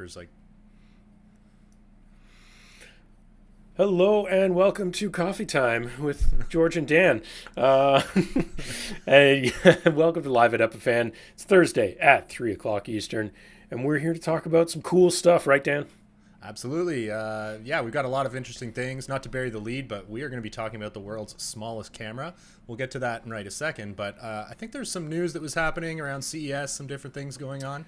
photographers like. Hello and welcome to Coffee Time with George and Dan. And welcome to Live at Epiphan. It's Thursday at 3 o'clock Eastern, and we're here to talk about some cool stuff, right, Dan? Absolutely. Yeah, we've got a lot of interesting things. Not to bury the lead, but we are going to be talking about the world's smallest camera. We'll get to that in right a second, but I think there's some news that was happening around CES, some different things going on.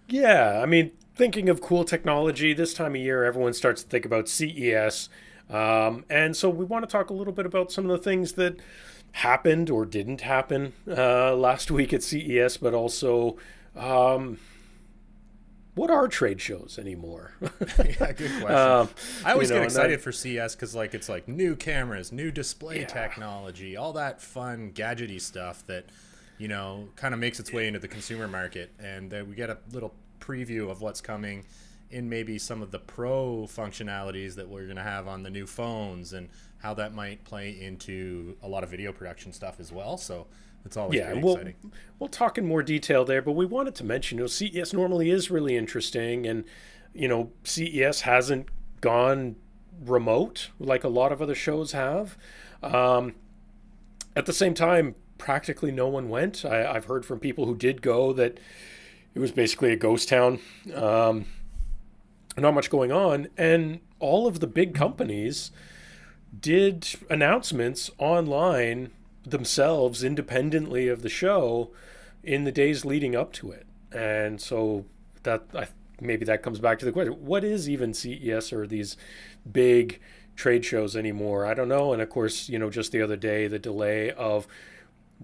Yeah, I mean, thinking of cool technology, this time of year, everyone starts to think about CES. And so we want to talk a little bit about some of the things that happened or didn't happen last week at CES, but also what are trade shows anymore? Yeah, good question. I always get excited that, for CES because it's like new cameras, new display yeah, technology, all that fun gadgety stuff that kind of makes its way into the consumer market, and we get a little preview of what's coming in maybe some of the pro functionalities that we're going to have on the new phones and how that might play into a lot of video production stuff as well. So it's always yeah, pretty and we'll exciting. we'll talk in more detail there, but we wanted to mention, CES normally is really interesting, and CES hasn't gone remote like a lot of other shows have. At the same time, practically no one went. I've heard from people who did go that it was basically a ghost town. Not much going on, and all of the big companies did announcements online themselves independently of the show in the days leading up to it. And so maybe that comes back to the question, what is even CES or these big trade shows anymore? I don't know. And of course, just the other day, the delay of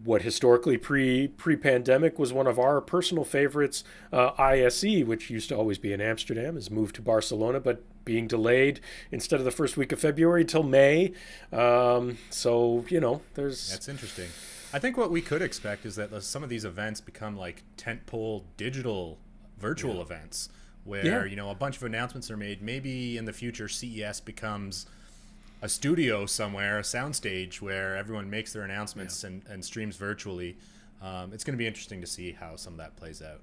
what historically pre-pandemic was one of our personal favorites, ISE, which used to always be in Amsterdam, has moved to Barcelona, but being delayed instead of the first week of February till May. There's... That's interesting. I think what we could expect is that some of these events become like tentpole digital virtual events where, a bunch of announcements are made. Maybe in the future, CES becomes a studio somewhere, a soundstage where everyone makes their announcements and streams virtually. It's going to be interesting to see how some of that plays out.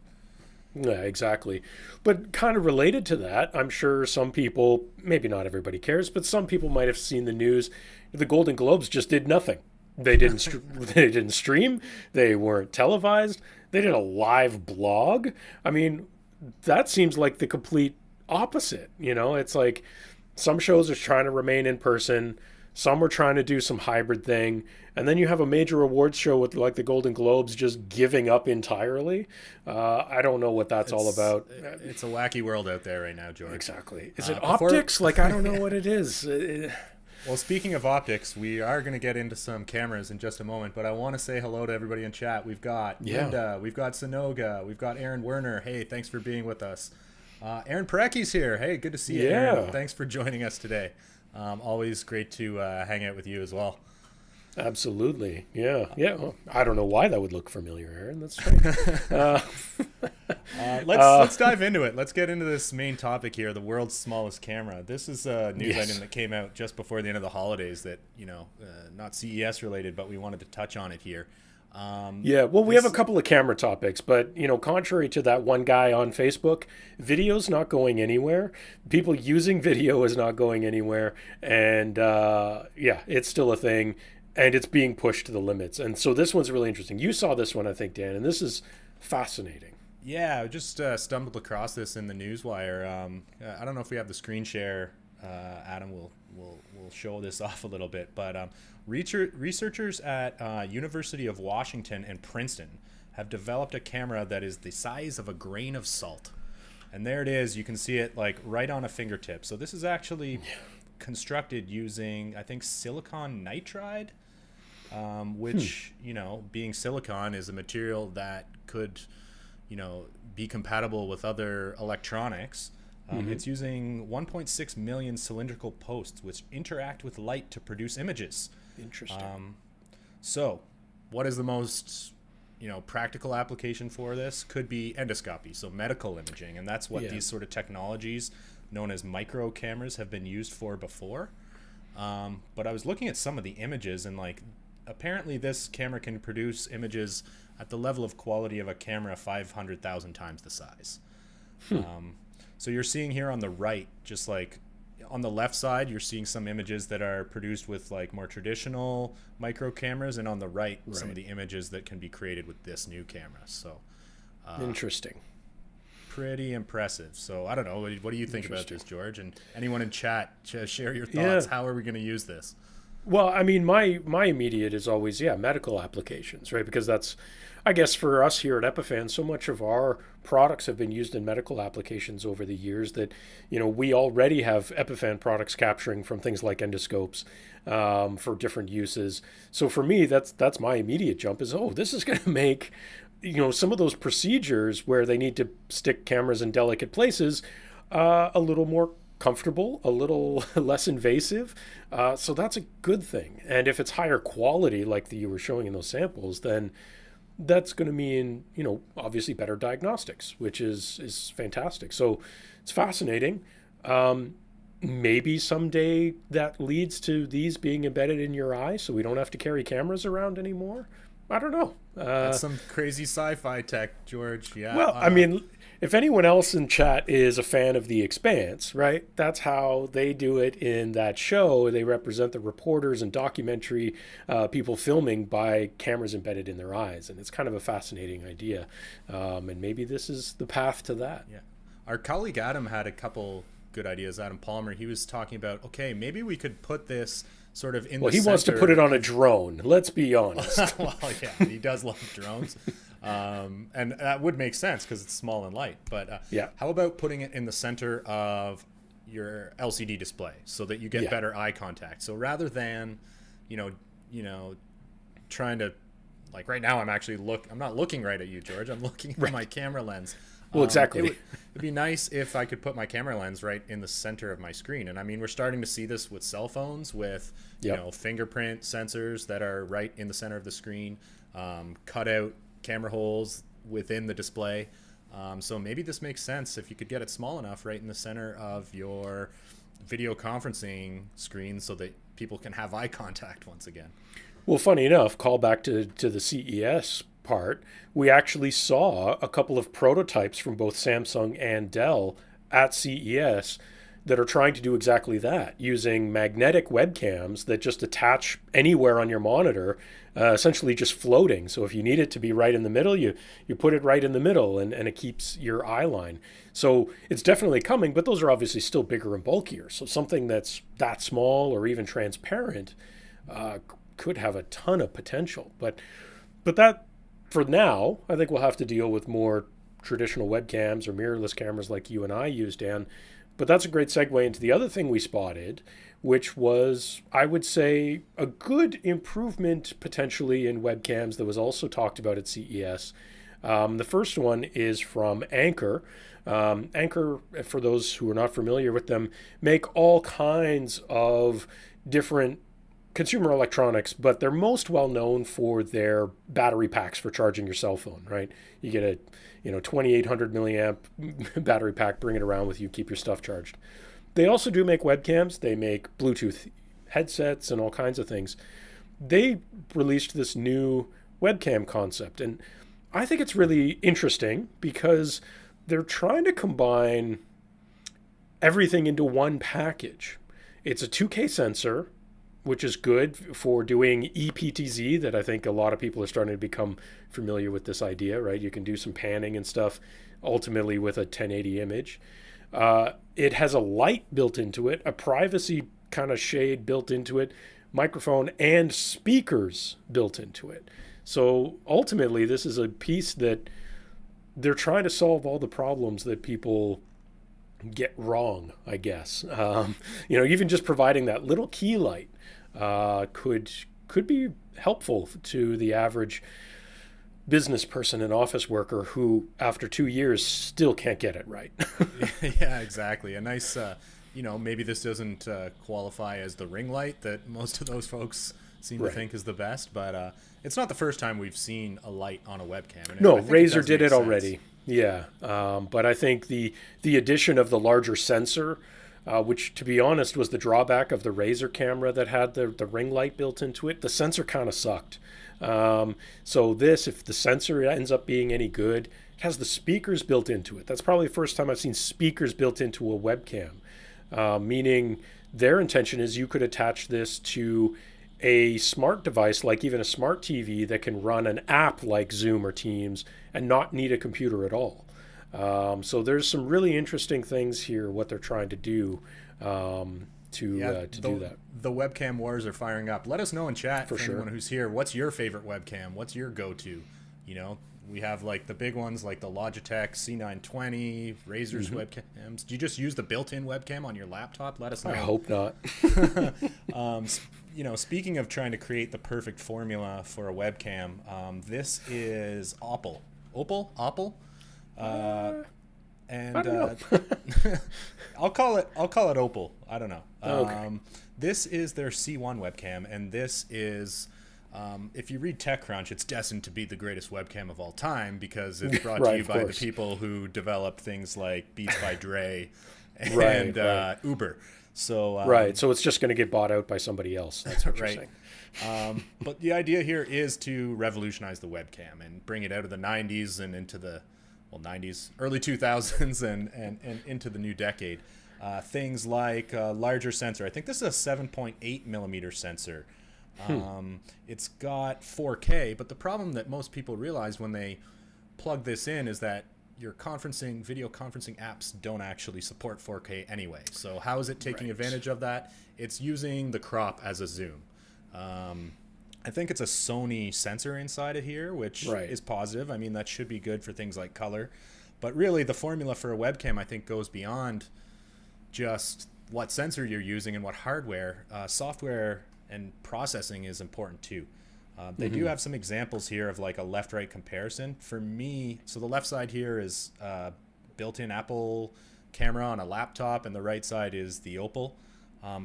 Yeah, exactly. But kind of related to that, I'm sure some people, maybe not everybody cares, but some people might have seen the news. The Golden Globes just did nothing. They didn't they didn't stream. They weren't televised. They did a live blog. I mean, that seems like the complete opposite. It's like some shows are trying to remain in person. Some are trying to do some hybrid thing. And then you have a major awards show with like the Golden Globes just giving up entirely. I don't know what that's all about. It's a wacky world out there right now, George. Exactly. Is it optics? I don't know what it is. Well, speaking of optics, we are going to get into some cameras in just a moment, but I want to say hello to everybody in chat. We've got Linda, we've got Sonoga, we've got Aaron Werner. Hey, thanks for being with us. Aaron Parecki's here. Hey, good to see you, Aaron. Thanks for joining us today. Always great to hang out with you as well. Absolutely. Yeah. Well, I don't know why that would look familiar, Aaron. That's strange. Let's dive into it. Let's get into this main topic here, the world's smallest camera. This is a news item that came out just before the end of the holidays that, not CES related, but we wanted to touch on it here. We have a couple of camera topics, but contrary to that one guy on Facebook, video's not going anywhere. People using video is not going anywhere, and it's still a thing, and it's being pushed to the limits. And so this one's really interesting. You saw this one, I think, Dan, and this is fascinating. Yeah, I just stumbled across this in the newswire. I don't know if we have the screen share. Adam will show this off a little bit, but researchers at University of Washington and Princeton have developed a camera that is the size of a grain of salt. And there it is. You can see it like right on a fingertip. So this is actually constructed using, I think, silicon nitride, which, being silicon is a material that could, be compatible with other electronics. It's using 1.6 million cylindrical posts, which interact with light to produce images. Interesting. So what is the most, practical application for this? Could be endoscopy, so medical imaging. And that's what these sort of technologies known as micro cameras have been used for before. But I was looking at some of the images, and apparently this camera can produce images at the level of quality of a camera 500,000 times the size. So you're seeing here on the right, just like on the left side, you're seeing some images that are produced with like more traditional micro cameras, and on the right, some of the images that can be created with this new camera. So interesting. Pretty impressive. So I don't know. What do you think about this, George? And anyone in chat, share your thoughts. How are we going to use this? Well, I mean, my immediate is always, medical applications, right? Because that's, I guess, for us here at Epiphan, so much of our products have been used in medical applications over the years that, we already have Epiphan products capturing from things like endoscopes for different uses. So for me, that's my immediate jump is, this is going to make, some of those procedures where they need to stick cameras in delicate places a little more comfortable, a little less invasive. So that's a good thing. And if it's higher quality, like you were showing in those samples, then that's going to mean, obviously better diagnostics, which is fantastic. So it's fascinating. Maybe someday that leads to these being embedded in your eye so we don't have to carry cameras around anymore. I don't know. That's some crazy sci-fi tech, George. Yeah. Well, I mean, if anyone else in chat is a fan of The Expanse, right? That's how they do it in that show. They represent the reporters and documentary people filming by cameras embedded in their eyes. And it's kind of a fascinating idea. And maybe this is the path to that. Yeah. Our colleague Adam had a couple good ideas. Adam Palmer, he was talking about, okay, maybe we could put this sort of in the center. Well, he wants to put it on a drone. Let's be honest. Well, yeah, he does love drones. And that would make sense because it's small and light. But how about putting it in the center of your LCD display so that you get better eye contact? So rather than, trying to, like right now, I'm not looking right at you, George. I'm looking at my camera lens. Well, exactly. It'd be nice if I could put my camera lens right in the center of my screen. And I mean, we're starting to see this with cell phones with, fingerprint sensors that are right in the center of the screen, cut out camera holes within the display. So maybe this makes sense if you could get it small enough right in the center of your video conferencing screen so that people can have eye contact once again. Well, funny enough, call back to the CES part, we actually saw a couple of prototypes from both Samsung and Dell at CES that are trying to do exactly that, using magnetic webcams that just attach anywhere on your monitor, essentially just floating. So if you need it to be right in the middle, you put it right in the middle and it keeps your eye line. So it's definitely coming, but those are obviously still bigger and bulkier. So something that's that small or even transparent could have a ton of potential. But that, for now, I think we'll have to deal with more traditional webcams or mirrorless cameras like you and I use, Dan. But that's a great segue into the other thing we spotted, which was, I would say, a good improvement potentially in webcams that was also talked about at CES. The first one is from Anker. Anker, for those who are not familiar with them, make all kinds of different consumer electronics, but they're most well known for their battery packs for charging your cell phone, right? You get a 2800 milliamp battery pack, bring it around with you, keep your stuff charged. They also do make webcams. They make Bluetooth headsets and all kinds of things. They released this new webcam concept, and I think it's really interesting because they're trying to combine everything into one package. It's a 2K sensor, which is good for doing EPTZ, that I think a lot of people are starting to become familiar with this idea, right? You can do some panning and stuff ultimately with a 1080 image. It has a light built into it, a privacy kind of shade built into it, microphone and speakers built into it. So ultimately, this is a piece that they're trying to solve all the problems that people get wrong, I guess. Even just providing that little key light could be helpful to the average business person and office worker who, after 2 years, still can't get it right. Yeah, exactly. A nice, maybe this doesn't qualify as the ring light that most of those folks seem to think is the best, but it's not the first time we've seen a light on a webcam. And no, Razer did it already. Yeah, but I think the addition of the larger sensor, which, to be honest, was the drawback of the Razer camera that had the ring light built into it. The sensor kind of sucked. So this, if the sensor ends up being any good, It has the speakers built into it. That's probably the first time I've seen speakers built into a webcam, meaning their intention is you could attach this to a smart device, like even a smart TV, that can run an app like Zoom or Teams and not need a computer at all. So there's some really interesting things here, what they're trying to do to do that. The webcam wars are firing up. Let us know in chat, for sure, anyone who's here, what's your favorite webcam? What's your go-to? You know, we have like the big ones like the Logitech C920, Razer's webcams. Do you just use the built-in webcam on your laptop? Let us know. I hope not. You know, speaking of trying to create the perfect formula for a webcam, this is Opal. Opal? And I don't know. I'll call it Opal. I don't know. Okay. This is their C1 webcam, and this is, if you read TechCrunch, it's destined to be the greatest webcam of all time because it's brought to you by the people who developed things like Beats by Dre and Uber. So so it's just going to get bought out by somebody else. That's what you're saying. But the idea here is to revolutionize the webcam and bring it out of the 90s and into the 90s, early 2000s, and into the new decade. Things like a larger sensor. I think this is a 7.8 millimeter sensor. It's got 4K, but the problem that most people realize when they plug this in is that your video conferencing apps don't actually support 4K anyway. So how is it taking advantage of that? It's using the crop as a zoom. I think it's a Sony sensor inside of here, which is positive. I mean, that should be good for things like color. But really, the formula for a webcam, I think, goes beyond just what sensor you're using and what hardware. Software and processing is important too. They do have some examples here of like a left-right comparison. For me, so the left side here is built-in Apple camera on a laptop, and the right side is the Opal.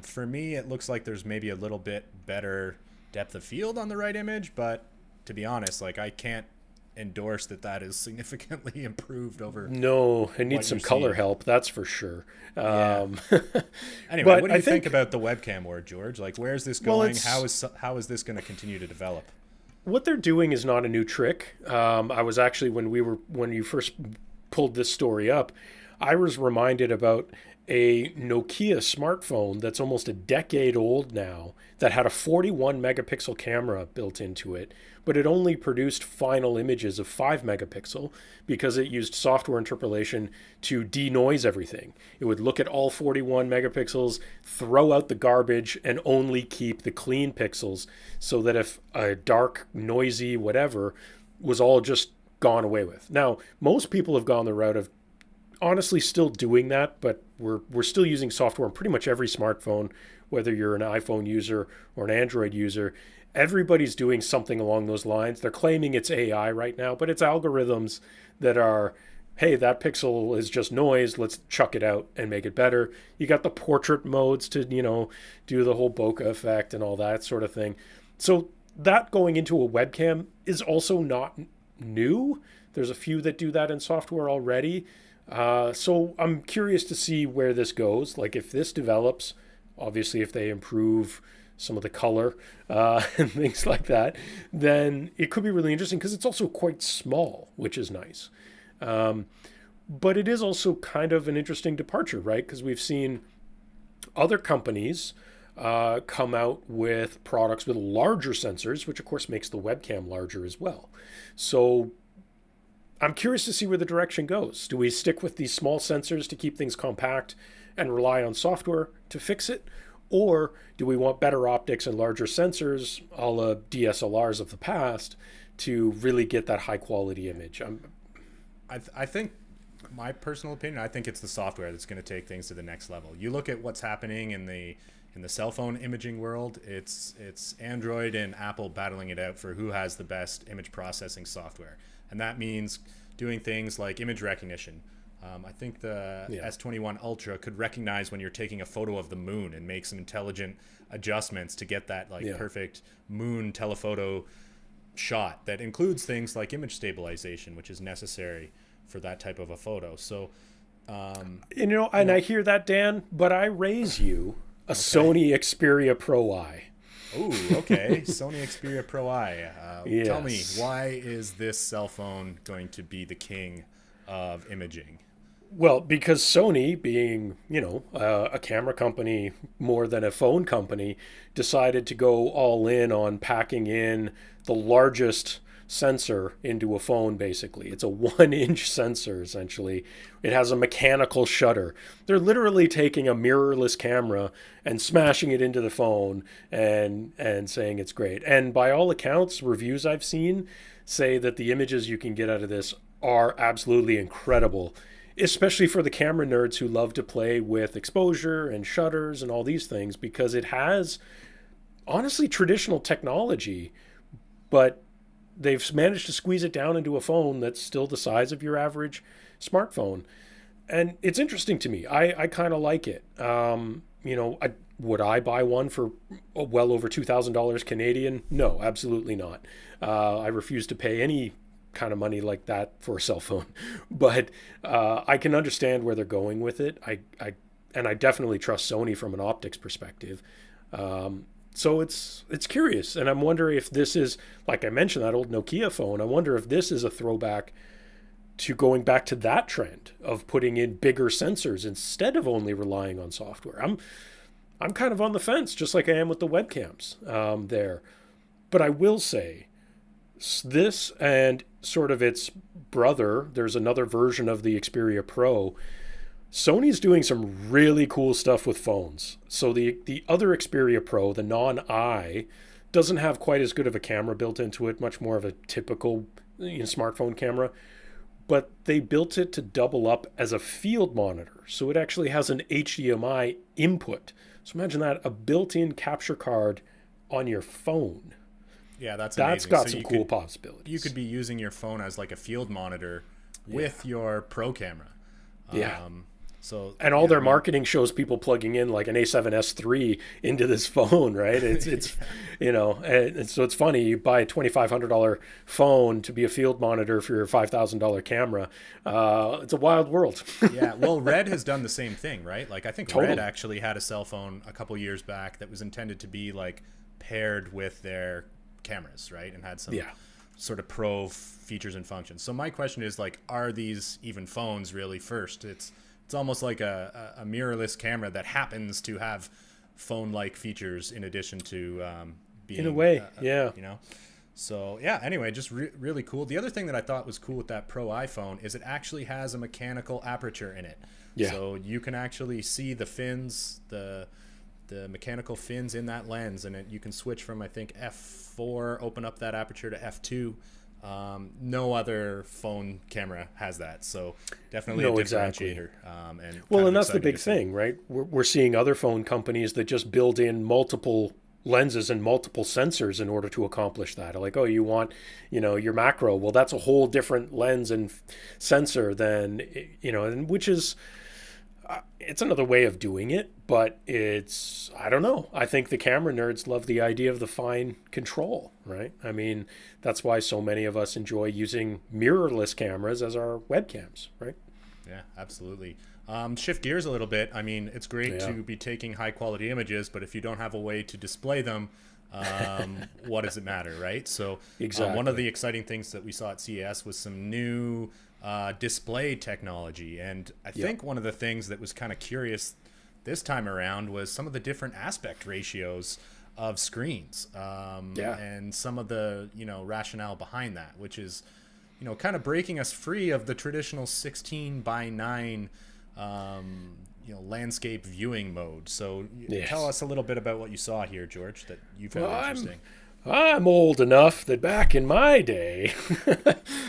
For me, it looks like there's maybe a little bit better depth of field on the right image, but to be honest, like I can't endorse that is significantly improved over. No, it needs some color help, that's for sure. Anyway, what do you think about the webcam word, George? Like, where's this going? How is this going to continue to develop? What they're doing is not a new trick. I was actually, when you first pulled this story up, I was reminded about a Nokia smartphone that's almost a decade old now that had a 41 megapixel camera built into it, but it only produced final images of 5 megapixel because it used software interpolation to denoise everything. It would look at all 41 megapixels, throw out the garbage, and only keep the clean pixels so that if a dark, noisy, whatever was all just gone away with. Now, most people have gone the route of honestly still doing that, but we're still using software on pretty much every smartphone, whether you're an iPhone user or an Android user. Everybody's doing something along those lines. They're claiming it's AI right now, but it's algorithms that are, hey, that pixel is just noise, let's chuck it out and make it better. You got the portrait modes to, do the whole bokeh effect and all that sort of thing. So that going into a webcam is also not new. There's a few that do that in software already. So I'm curious to see where this goes. Like if this develops, obviously if they improve some of the color and things like that, then it could be really interesting because it's also quite small, which is nice. But it is also kind of an interesting departure, right? Because we've seen other companies come out with products with larger sensors, which of course makes the webcam larger as well. So I'm curious to see where the direction goes. Do we stick with these small sensors to keep things compact and rely on software to fix it? Or do we want better optics and larger sensors, a la DSLRs of the past, to really get that high quality image? I think, my personal opinion, I think it's the software that's going to take things to the next level. You look at what's happening in the cell phone imaging world, it's Android and Apple battling it out for who has the best image processing software. And that means doing things like image recognition. I think the S21 Ultra could recognize when you're taking a photo of the moon and make some intelligent adjustments to get that perfect moon telephoto shot that includes things like image stabilization, which is necessary for that type of a photo. So, I hear that, Dan, but I raise you a Sony Xperia Pro Eye. Oh, okay. Sony Xperia Pro I. Tell me, Yes. why is this cell phone going to be the king of imaging? Well, because Sony, being, a camera company more than a phone company, decided to go all in on packing in the largest sensor into a phone, basically. It's a 1 inch sensor, essentially. It has a mechanical shutter. They're literally taking a mirrorless camera and smashing it into the phone and saying it's great. And by all accounts, reviews I've seen say that the images you can get out of this are absolutely incredible, especially for the camera nerds who love to play with exposure and shutters and all these things, because it has honestly traditional technology, but they've managed to squeeze it down into a phone that's still the size of your average smartphone. And it's interesting to me. I kind of like it. Would I buy one for well over $2,000 Canadian? No, absolutely not. I refuse to pay any kind of money like that for a cell phone. But I can understand where they're going with it. I definitely trust Sony from an optics perspective. So it's curious, and I'm wondering if this is, like I mentioned, that old Nokia phone. I wonder if this is a throwback to going back to that trend of putting in bigger sensors instead of only relying on software. I'm kind of on the fence, just like I am with the webcams there. But I will say, this and sort of its brother, there's another version of the Xperia Pro. Sony's doing some really cool stuff with phones. So the other Xperia Pro, the non-I, doesn't have quite as good of a camera built into it, much more of a typical smartphone camera. But they built it to double up as a field monitor. So it actually has an HDMI input. So imagine that, a built-in capture card on your phone. Yeah, that's That's amazing. got So some cool possibilities. you could be using your phone as like a field monitor with your pro camera. Yeah. So And all their marketing shows people plugging in like an A7S III into this phone, right? It's and so it's funny. You buy a $2,500 phone to be a field monitor for your $5,000 camera. It's a wild world. Yeah, well, Red has done the same thing, right? Like I think Totally. Red actually had a cell phone a couple years back that was intended to be like paired with their cameras, right? And had some sort of pro features and functions. So my question is like, are these even phones really first? It's almost like a mirrorless camera that happens to have phone-like features in addition to being In a way, yeah. So yeah, anyway, just really cool. The other thing that I thought was cool with that Pro iPhone is it actually has a mechanical aperture in it. Yeah. So you can actually see the fins, the mechanical fins in that lens, and you can switch from, I think, f4, open up that aperture, to f2. No other phone camera has that, so definitely a differentiator. And that's the big thing, right? We're seeing other phone companies that just build in multiple lenses and multiple sensors in order to accomplish that. Like, oh, you want, your macro. Well, that's a whole different lens and sensor than, and which is, it's another way of doing it, but I don't know. I think the camera nerds love the idea of the fine control, right? I mean, that's why so many of us enjoy using mirrorless cameras as our webcams, right? Yeah, absolutely. Shift gears a little bit. I mean, it's great to be taking high quality images, but if you don't have a way to display them, what does it matter, right? So one of the exciting things that we saw at CES was some new display technology. And I think one of the things that was kind of curious this time around was some of the different aspect ratios of screens, and some of the rationale behind that, which is kind of breaking us free of the traditional 16:9 landscape viewing mode. So tell us a little bit about what you saw here, George, that you found interesting. I'm old enough that back in my day,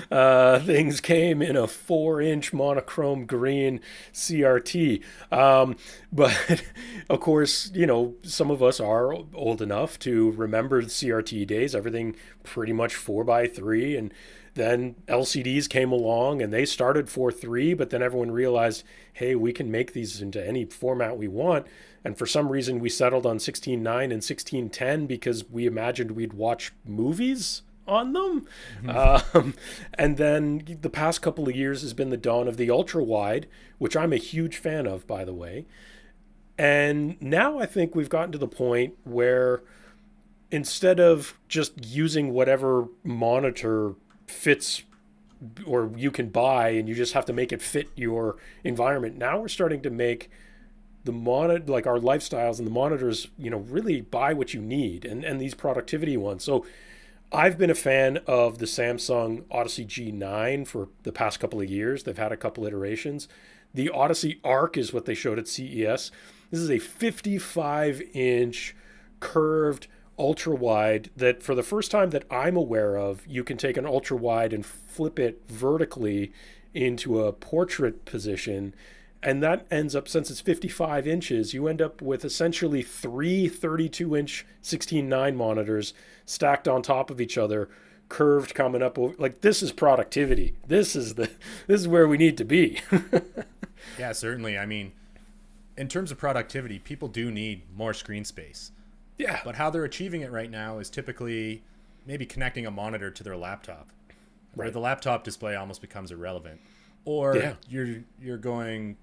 things came in a 4-inch monochrome green CRT. But of course, some of us are old enough to remember the CRT days, everything pretty much 4:3. And then LCDs came along and they started 4:3, but then everyone realized, hey, we can make these into any format we want. And for some reason, we settled on 16:9 and 16:10 because we imagined we'd watch movies on them. And then the past couple of years has been the dawn of the ultra wide, which I'm a huge fan of, by the way. And now I think we've gotten to the point where instead of just using whatever monitor fits or you can buy and you just have to make it fit your environment, now we're starting to make the monitor, like our lifestyles and the monitors, really buy what you need, and these productivity ones. So I've been a fan of the Samsung Odyssey G9 for the past couple of years. They've had a couple iterations. The Odyssey Ark is what they showed at CES. This is a 55-inch curved ultra wide that, for the first time that I'm aware of, you can take an ultra wide and flip it vertically into a portrait position. And that ends up, since it's 55 inches, you end up with essentially three 32-inch 16:9 monitors stacked on top of each other, curved, coming up over. Like, this is productivity. This is where we need to be. Yeah, certainly. I mean, in terms of productivity, people do need more screen space. Yeah. But how they're achieving it right now is typically maybe connecting a monitor to their laptop, where the laptop display almost becomes irrelevant. Or you're going,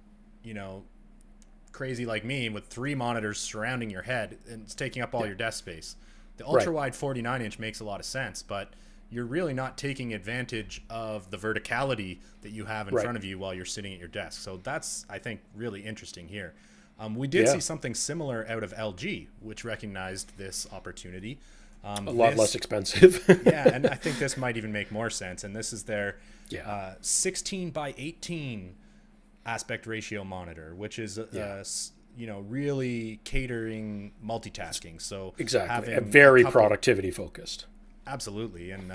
crazy like me with 3 monitors surrounding your head and it's taking up all your desk space. The ultra wide 49-inch makes a lot of sense, but you're really not taking advantage of the verticality that you have in front of you while you're sitting at your desk. So that's, I think, really interesting here. We did see something similar out of LG, which recognized this opportunity. A lot less expensive. Yeah, and I think this might even make more sense. And this is their 16 by 18 aspect ratio monitor, which is really catering multitasking. So exactly, very productivity focused. Absolutely. And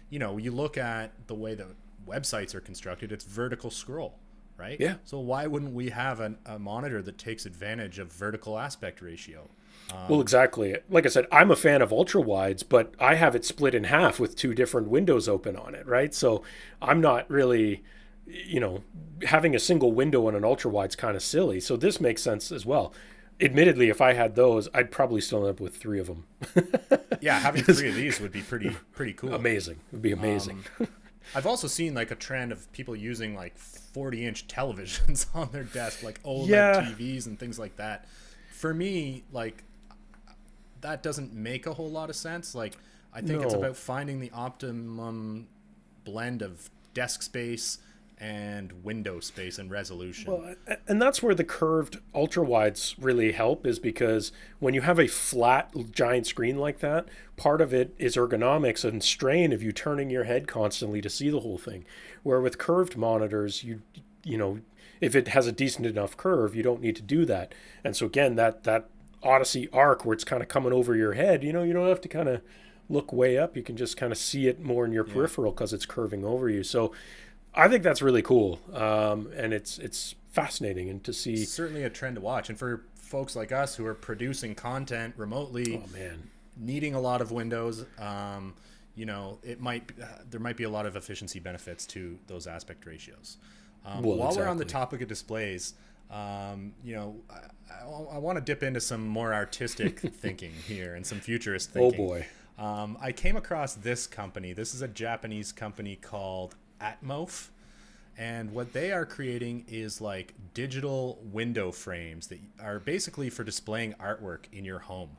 you look at the way that websites are constructed, it's vertical scroll, right? Yeah. So why wouldn't we have a monitor that takes advantage of vertical aspect ratio? Well, exactly. Like I said, I'm a fan of ultra wides, but I have it split in half with 2 different windows open on it, right? So I'm not really, having a single window on an ultra wide's kind of silly. So this makes sense as well. Admittedly, if I had those, I'd probably still end up with 3 of them. Yeah, having 3 of these would be pretty cool. Amazing. It would be amazing. I've also seen like a trend of people using like 40-inch televisions on their desk, like OLED TVs and things like that. For me, like, that doesn't make a whole lot of sense. Like, I think it's about finding the optimum blend of desk space and window space and resolution. Well, and that's where the curved ultra wides really help, is because when you have a flat giant screen like that, part of it is ergonomics and strain of you turning your head constantly to see the whole thing. Where with curved monitors, you if it has a decent enough curve, you don't need to do that. And so again, that Odyssey Ark, where it's kind of coming over your head, you don't have to kind of look way up. You can just kind of see it more in your peripheral because it's curving over you. So I think that's really cool, and it's fascinating, and to see. Certainly a trend to watch, and for folks like us who are producing content remotely, needing a lot of windows, there might be a lot of efficiency benefits to those aspect ratios. While we're on the topic of displays, I want to dip into some more artistic thinking here and some futurist thinking. Oh boy. I came across this company. This is a Japanese company called Atmoph, and what they are creating is like digital window frames that are basically for displaying artwork in your home.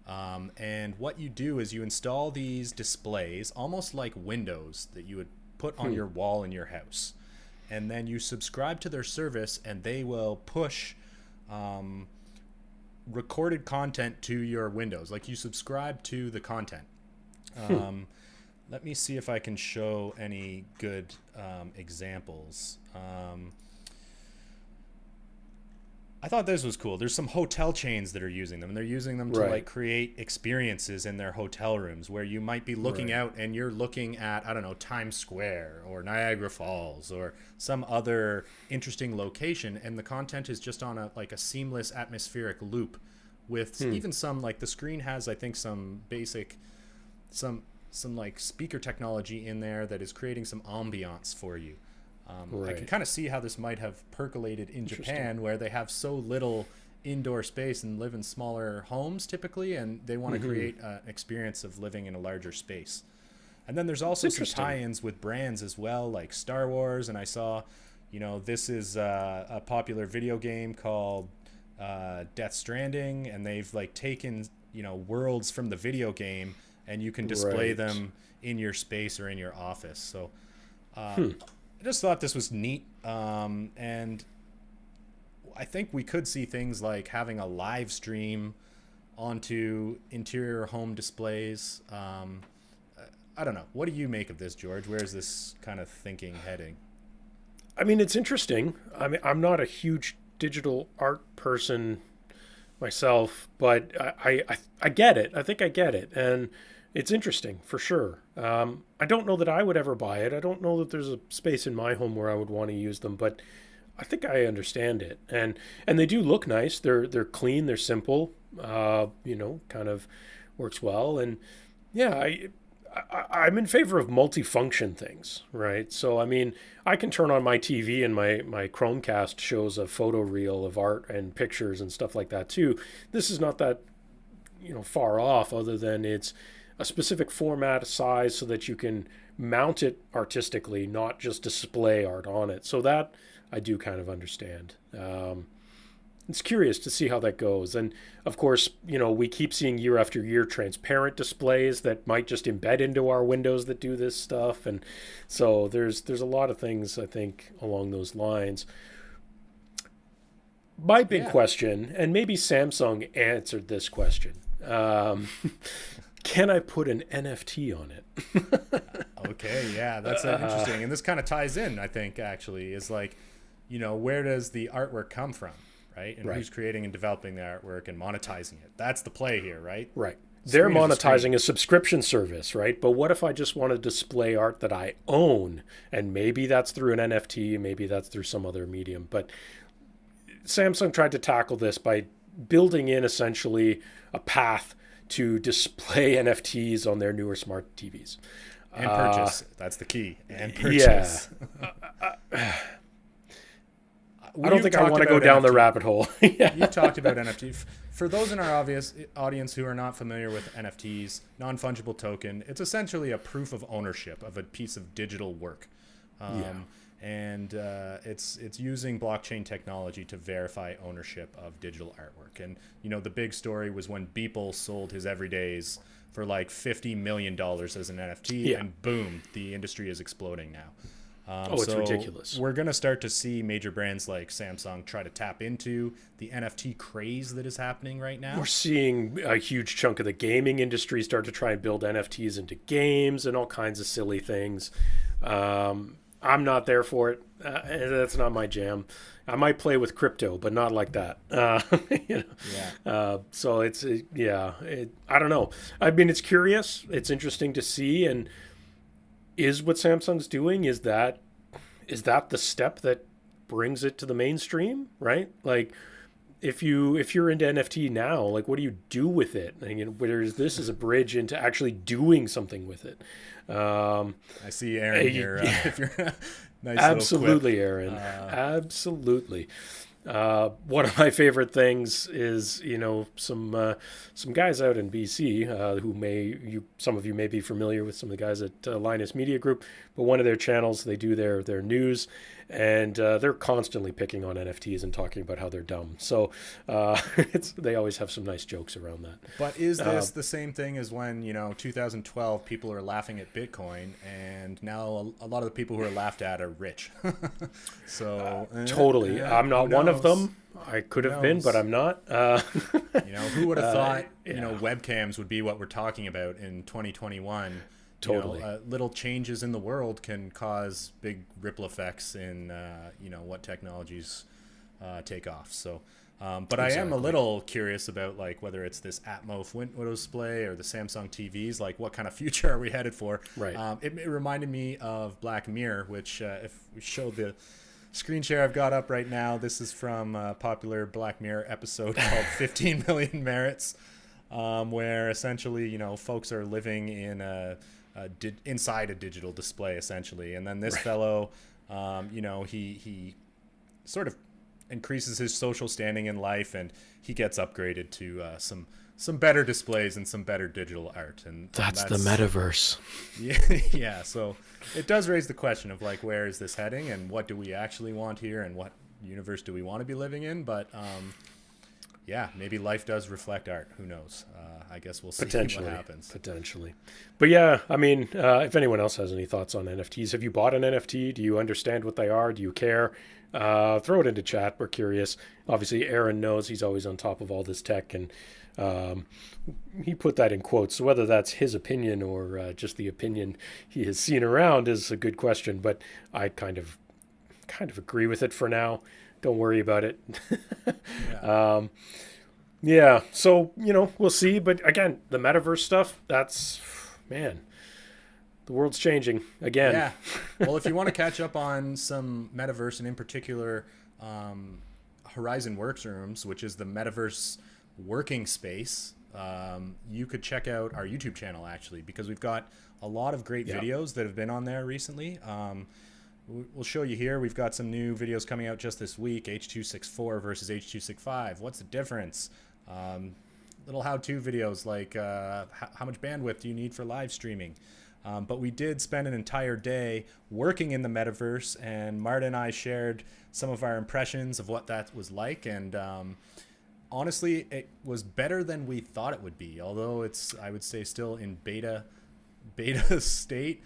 And what you do is you install these displays almost like windows that you would put on your wall in your house, and then you subscribe to their service, and they will push recorded content to your windows. Like, you subscribe to the content. Let me see if I can show any good examples. I thought this was cool. There's some hotel chains that are using them, and they're using them to like create experiences in their hotel rooms where you might be looking out and you're looking at, I don't know, Times Square or Niagara Falls or some other interesting location, and the content is just on a seamless atmospheric loop with even some, like, the screen has, I think, some basic some like speaker technology in there that is creating some ambiance for you. I can kind of see how this might have percolated in Japan, where they have so little indoor space and live in smaller homes typically, and they want to create an experience of living in a larger space. And then there's also some tie-ins with brands as well, like Star Wars. And I saw, this is a popular video game called Death Stranding, and they've like taken worlds from the video game, and you can display Right. them in your space or in your office. So I just thought this was neat. And I think we could see things like having a live stream onto interior home displays. I don't know. What do you make of this, George? Where is this kind of thinking heading? I mean, it's interesting. I mean, I'm not a huge digital art person myself, but I get it. I think I get it, and it's interesting for sure. I don't know that I would ever buy it. I don't know that there's a space in my home where I would want to use them, but I think I understand it, and they do look nice. They're clean. They're simple. Kind of works well, and yeah, I'm in favor of multifunction things, right? So, I mean, I can turn on my TV and my Chromecast shows a photo reel of art and pictures and stuff like that too. This is not that, far off, other than it's a specific format, size, so that you can mount it artistically, not just display art on it. So that I do kind of understand. It's curious to see how that goes. And of course, we keep seeing year after year transparent displays that might just embed into our windows that do this stuff. And so there's a lot of things, I think, along those lines. My big question, and maybe Samsung answered this question, can I put an NFT on it? Okay, yeah, that's interesting. And this kind of ties in, I think, actually, is like, where does the artwork come from? Right? And who's creating and developing the artwork and monetizing it? That's the play here, right? Right. They're monetizing a subscription service, right? But what if I just want to display art that I own? And maybe that's through an NFT, maybe that's through some other medium. But Samsung tried to tackle this by building in essentially a path to display NFTs on their newer smart TVs. And purchase. That's the key. And purchase. Yeah. I don't think I want to go down the rabbit hole. Yeah. You talked about NFT. For those in our audience who are not familiar with NFTs, non-fungible token, it's essentially a proof of ownership of a piece of digital work. And it's using blockchain technology to verify ownership of digital artwork. And, the big story was when Beeple sold his Everydays for like $50 million as an NFT, and boom, the industry is exploding now. It's ridiculous. We're going to start to see major brands like Samsung try to tap into the NFT craze that is happening right now. We're seeing a huge chunk of the gaming industry start to try and build NFTs into games and all kinds of silly things. I'm not there for it. That's not my jam. I might play with crypto, but not like that. So it's, I don't know. I mean, it's curious. It's interesting to see. And is what Samsung's doing, is that the step that brings it to the mainstream, right? Like, if you're into NFT now, like, what do you do with it? And, whereas this is a bridge into actually doing something with it. I see Aaron here. If you're nice absolutely, Aaron. Absolutely. One of my favorite things is, some guys out in BC who some of you may be familiar with, some of the guys at Linus Media Group, but one of their channels, they do their news, and they're constantly picking on NFTs and talking about how they're dumb. So they always have some nice jokes around that. But is this the same thing as when, 2012 people are laughing at Bitcoin, and now a lot of the people who are laughed at are rich? So totally. I'm not one of them. I could have been, but I'm not. Who would have thought, webcams would be what we're talking about in 2021? Totally. Little changes in the world can cause big ripple effects in, what technologies take off. So, but I am a little curious about, like, whether it's this Atmoph window display or the Samsung TVs, like, what kind of future are we headed for? Right. It reminded me of Black Mirror, which if we show the screen share I've got up right now, this is from a popular Black Mirror episode called 15 Million Merits, where essentially, folks are living in inside a digital display, essentially. And then this fellow, he sort of increases his social standing in life, and he gets upgraded to some better displays and some better digital art. And that's the metaverse. Yeah. So it does raise the question of, like, where is this heading, and what do we actually want here, and what universe do we want to be living in? But yeah, maybe life does reflect art. Who knows? I guess we'll see what happens. Potentially. But yeah, I mean, if anyone else has any thoughts on NFTs, have you bought an NFT? Do you understand what they are? Do you care? Throw it into chat. We're curious. Obviously, Aaron knows he's always on top of all this tech, and he put that in quotes. So whether that's his opinion or just the opinion he has seen around is a good question. But I kind of agree with it for now. Don't worry about it. Yeah. Yeah, so, we'll see. But again, the metaverse stuff, that's, man, the world's changing again. Yeah. Well, if you want to catch up on some metaverse, and in particular, Horizon Workrooms, which is the metaverse working space, you could check out our YouTube channel, actually, because we've got a lot of great videos that have been on there recently. We'll show you here. We've got some new videos coming out just this week. H.264 versus H.265. What's the difference? Little how-to videos like how much bandwidth do you need for live streaming? But we did spend an entire day working in the metaverse, and Marta and I shared some of our impressions of what that was like. And honestly, it was better than we thought it would be, although it's, I would say, still in beta state.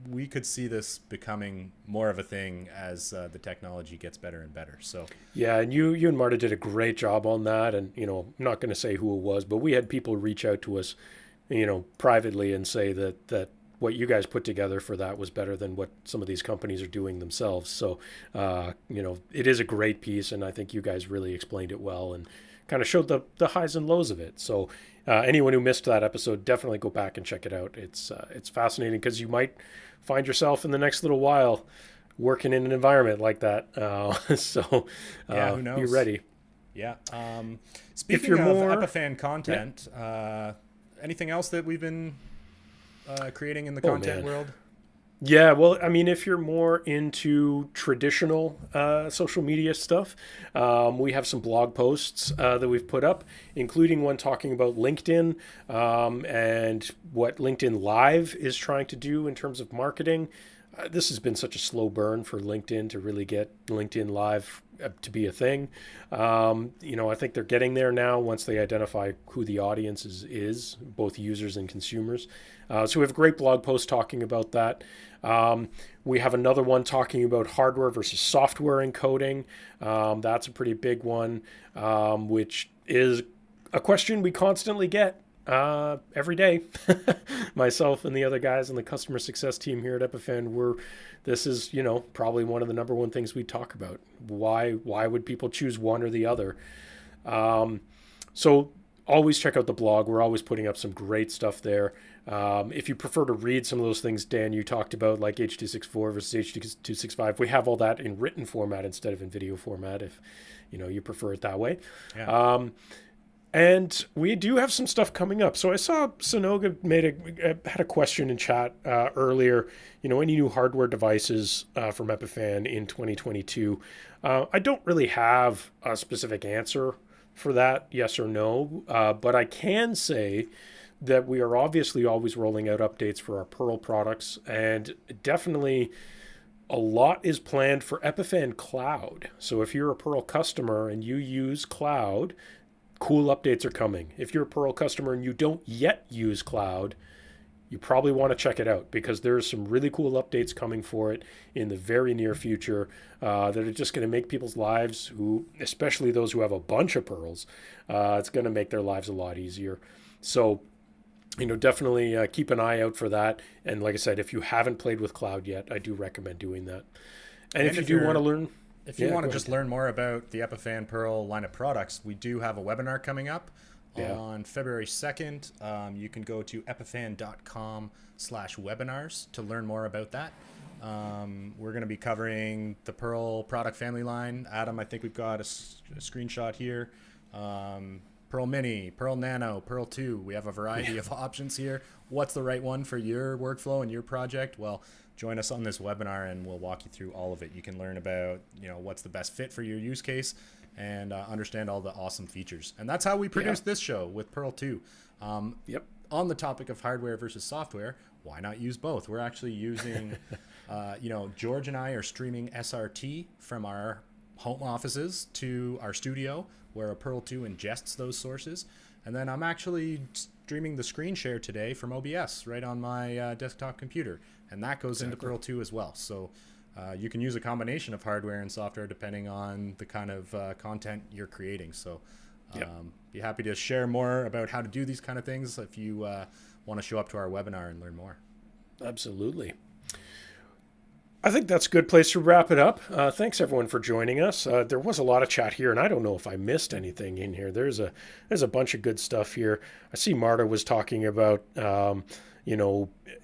We could see this becoming more of a thing as the technology gets better and better. So yeah, and you and Marta did a great job on that. And I'm not going to say who it was, but we had people reach out to us, privately and say that what you guys put together for that was better than what some of these companies are doing themselves. So it is a great piece, and I think you guys really explained it well and kind of showed the highs and lows of it. So anyone who missed that episode, definitely go back and check it out. It's fascinating because you might find yourself in the next little while working in an environment like that. So who knows? Be ready. Yeah. Speaking of Epiphan content, anything else that we've been creating in the content world? Yeah, well, I mean, if you're more into traditional social media stuff, we have some blog posts that we've put up, including one talking about LinkedIn and what LinkedIn Live is trying to do in terms of marketing. This has been such a slow burn for LinkedIn to really get LinkedIn Live to be a thing. I think they're getting there now once they identify who the audience is, both users and consumers. So we have a great blog post talking about that. We have another one talking about hardware versus software encoding. That's a pretty big one, which is a question we constantly get every day. Myself and the other guys on the customer success team here at Epiphan, this is probably one of the number one things we talk about. Why would people choose one or the other? So always check out the blog. We're always putting up some great stuff there. If you prefer to read some of those things, Dan, you talked about, like H.264 versus H.265, we have all that in written format instead of in video format, if you prefer it that way. Yeah. And we do have some stuff coming up. So I saw Sonoga had a question in chat earlier. Any new hardware devices from Epiphan in 2022? I don't really have a specific answer for that, yes or no. But I can say that we are obviously always rolling out updates for our Pearl products, and definitely a lot is planned for Epiphan Cloud. So if you're a Pearl customer and you use Cloud, cool updates are coming. If you're a Pearl customer and you don't yet use Cloud, you probably want to check it out, because there's some really cool updates coming for it in the very near future that are just going to make people's lives, especially those who have a bunch of Pearls, it's going to make their lives a lot easier. So, definitely keep an eye out for that. And like I said, if you haven't played with Cloud yet, I do recommend doing that. And if you do want to learn... If you want to just learn more about the Epiphan Pearl line of products, we do have a webinar coming up on February 2nd. You can go to epiphan.com/webinars to learn more about that. We're going to be covering the Pearl product family line. Adam, I think we've got a screenshot here. Pearl Mini, Pearl Nano, Pearl 2. We have a variety of options here. What's the right one for your workflow and your project? Well, join us on this webinar and we'll walk you through all of it. You can learn about, what's the best fit for your use case and understand all the awesome features. And that's how we produce this show with Pearl 2. On the topic of hardware versus software, why not use both? We're actually using, George and I are streaming SRT from our home offices to our studio where a Pearl 2 ingests those sources. And then I'm actually streaming the screen share today from OBS right on my desktop computer. And that goes into Pearl 2 as well. So you can use a combination of hardware and software depending on the kind of content you're creating. So be happy to share more about how to do these kind of things if you want to show up to our webinar and learn more. Absolutely. I think that's a good place to wrap it up. Thanks everyone for joining us. There was a lot of chat here, and I don't know if I missed anything in here. There's a bunch of good stuff here. I see Marta was talking about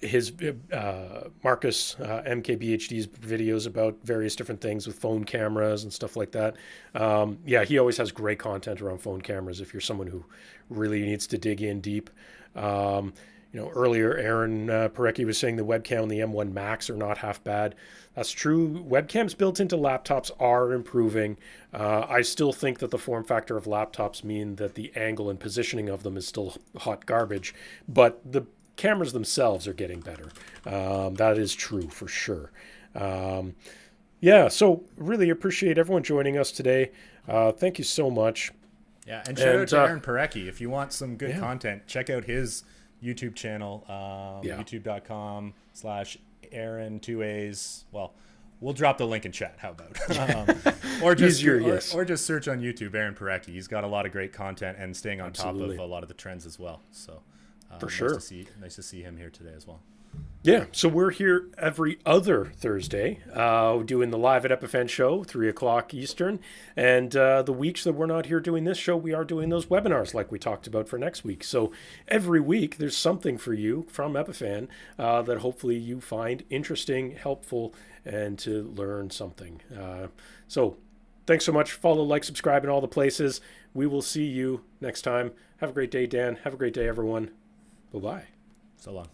his Marcus MKBHD's videos about various different things with phone cameras and stuff like that. He always has great content around phone cameras if you're someone who really needs to dig in deep. Earlier Aaron Parecki was saying the webcam and the M1 Max are not half bad. That's true. Webcams built into laptops are improving. I still think that the form factor of laptops mean that the angle and positioning of them is still hot garbage, but the cameras themselves are getting better. That is true for sure. So really appreciate everyone joining us today. Thank you so much. Yeah, and shout out to Aaron Parecki. If you want some good content, check out his YouTube channel, youtube.com/Aaron2As. Well, we'll drop the link in chat. How about? or just search on YouTube Aaron Parecki. He's got a lot of great content and staying on top of a lot of the trends as well. So for sure, nice to see him here today as well. Yeah, so we're here every other Thursday doing the Live at Epiphan show, 3 o'clock Eastern. And the weeks that we're not here doing this show, we are doing those webinars like we talked about for next week. So every week there's something for you from Epiphan that hopefully you find interesting, helpful, and to learn something. So thanks so much. Follow, like, subscribe in all the places. We will see you next time. Have a great day, Dan. Have a great day, everyone. Bye-bye. So long.